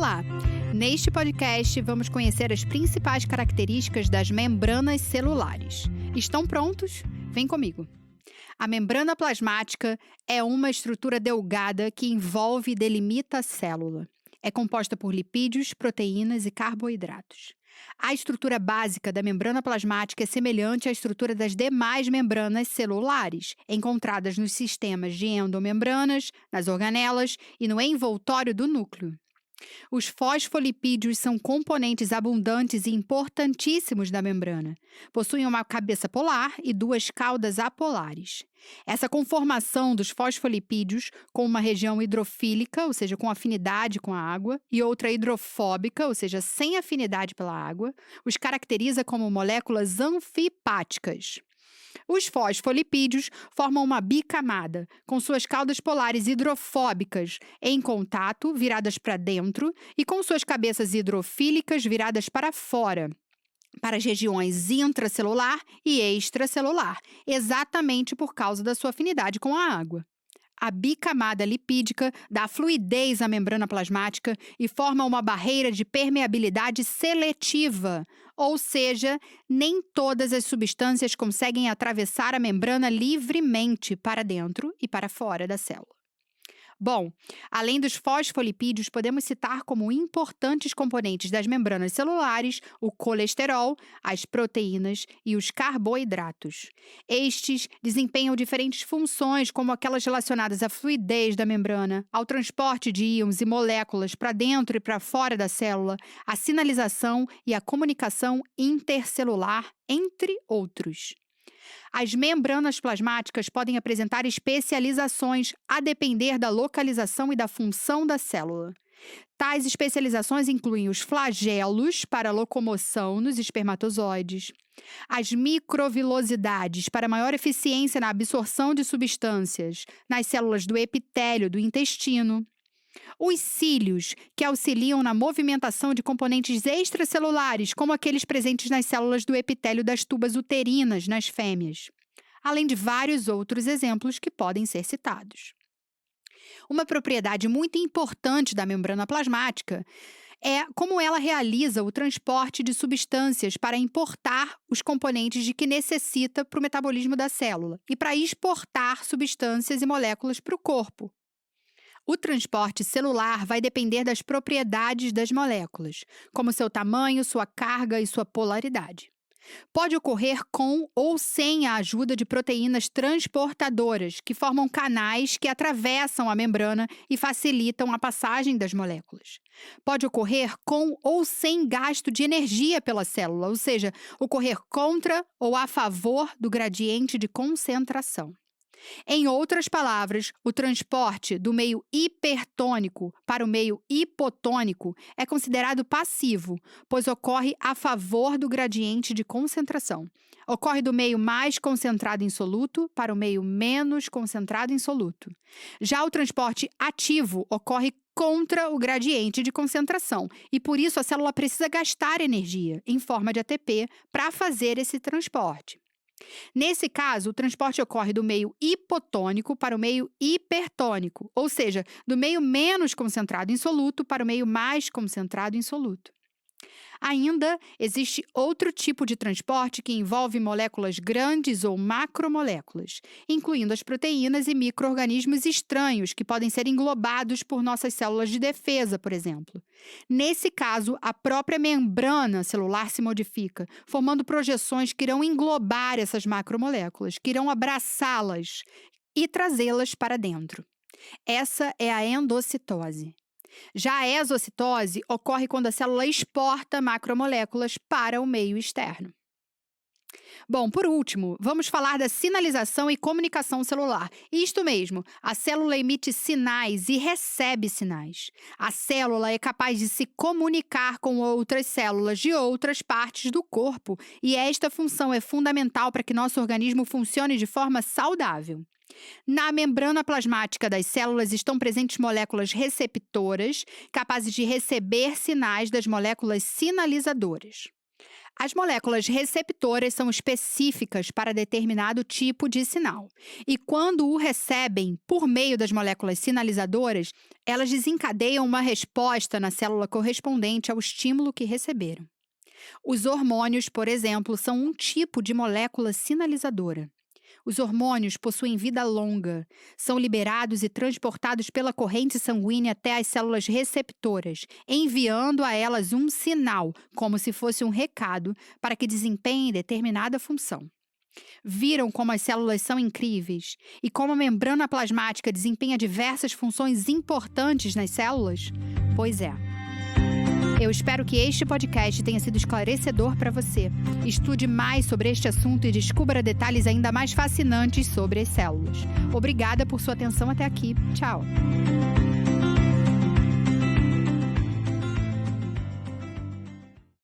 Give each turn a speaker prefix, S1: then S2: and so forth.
S1: Olá! Neste podcast, vamos conhecer as principais características das membranas celulares. Estão prontos? Vem comigo! A membrana plasmática é uma estrutura delgada que envolve e delimita a célula. É composta por lipídios, proteínas e carboidratos. A estrutura básica da membrana plasmática é semelhante à estrutura das demais membranas celulares, encontradas nos sistemas de endomembranas, nas organelas e no envoltório do núcleo. Os fosfolipídios são componentes abundantes e importantíssimos da membrana. Possuem uma cabeça polar e duas caudas apolares. Essa conformação dos fosfolipídios, com uma região hidrofílica, ou seja, com afinidade com a água, e outra hidrofóbica, ou seja, sem afinidade pela água, os caracteriza como moléculas anfipáticas. Os fosfolipídios formam uma bicamada, com suas caudas polares hidrofóbicas em contato, viradas para dentro, e com suas cabeças hidrofílicas viradas para fora, para as regiões intracelular e extracelular, exatamente por causa da sua afinidade com a água. A bicamada lipídica dá fluidez à membrana plasmática e forma uma barreira de permeabilidade seletiva, ou seja, nem todas as substâncias conseguem atravessar a membrana livremente para dentro e para fora da célula. Bom, além dos fosfolipídios, podemos citar como importantes componentes das membranas celulares o colesterol, as proteínas e os carboidratos. Estes desempenham diferentes funções, como aquelas relacionadas à fluidez da membrana, ao transporte de íons e moléculas para dentro e para fora da célula, à sinalização e à comunicação intercelular, entre outros. As membranas plasmáticas podem apresentar especializações a depender da localização e da função da célula. Tais especializações incluem os flagelos para locomoção nos espermatozoides, as microvilosidades para maior eficiência na absorção de substâncias nas células do epitélio do intestino, os cílios, que auxiliam na movimentação de componentes extracelulares, como aqueles presentes nas células do epitélio das tubas uterinas nas fêmeas, além de vários outros exemplos que podem ser citados. Uma propriedade muito importante da membrana plasmática é como ela realiza o transporte de substâncias para importar os componentes de que necessita para o metabolismo da célula e para exportar substâncias e moléculas para o corpo. O transporte celular vai depender das propriedades das moléculas, como seu tamanho, sua carga e sua polaridade. Pode ocorrer com ou sem a ajuda de proteínas transportadoras, que formam canais que atravessam a membrana e facilitam a passagem das moléculas. Pode ocorrer com ou sem gasto de energia pela célula, ou seja, ocorrer contra ou a favor do gradiente de concentração. Em outras palavras, o transporte do meio hipertônico para o meio hipotônico é considerado passivo, pois ocorre a favor do gradiente de concentração. Ocorre do meio mais concentrado em soluto para o meio menos concentrado em soluto. Já o transporte ativo ocorre contra o gradiente de concentração e, por isso, a célula precisa gastar energia, em forma de ATP, para fazer esse transporte. Nesse caso, o transporte ocorre do meio hipotônico para o meio hipertônico, ou seja, do meio menos concentrado em soluto para o meio mais concentrado em soluto. Ainda existe outro tipo de transporte que envolve moléculas grandes ou macromoléculas, incluindo as proteínas e micro-organismos estranhos que podem ser englobados por nossas células de defesa, por exemplo. Nesse caso, a própria membrana celular se modifica, formando projeções que irão englobar essas macromoléculas, que irão abraçá-las e trazê-las para dentro. Essa é a endocitose. Já a exocitose ocorre quando a célula exporta macromoléculas para o meio externo. Bom, por último, vamos falar da sinalização e comunicação celular. Isto mesmo, a célula emite sinais e recebe sinais. A célula é capaz de se comunicar com outras células de outras partes do corpo, e esta função é fundamental para que nosso organismo funcione de forma saudável. Na membrana plasmática das células estão presentes moléculas receptoras, capazes de receber sinais das moléculas sinalizadoras. As moléculas receptoras são específicas para determinado tipo de sinal. E quando o recebem por meio das moléculas sinalizadoras, elas desencadeiam uma resposta na célula correspondente ao estímulo que receberam. Os hormônios, por exemplo, são um tipo de molécula sinalizadora. Os hormônios possuem vida longa, são liberados e transportados pela corrente sanguínea até as células receptoras, enviando a elas um sinal, como se fosse um recado, para que desempenhem determinada função. Viram como as células são incríveis e como a membrana plasmática desempenha diversas funções importantes nas células? Pois é. Eu espero que este podcast tenha sido esclarecedor para você. Estude mais sobre este assunto e descubra detalhes ainda mais fascinantes sobre as células. Obrigada por sua atenção até aqui. Tchau!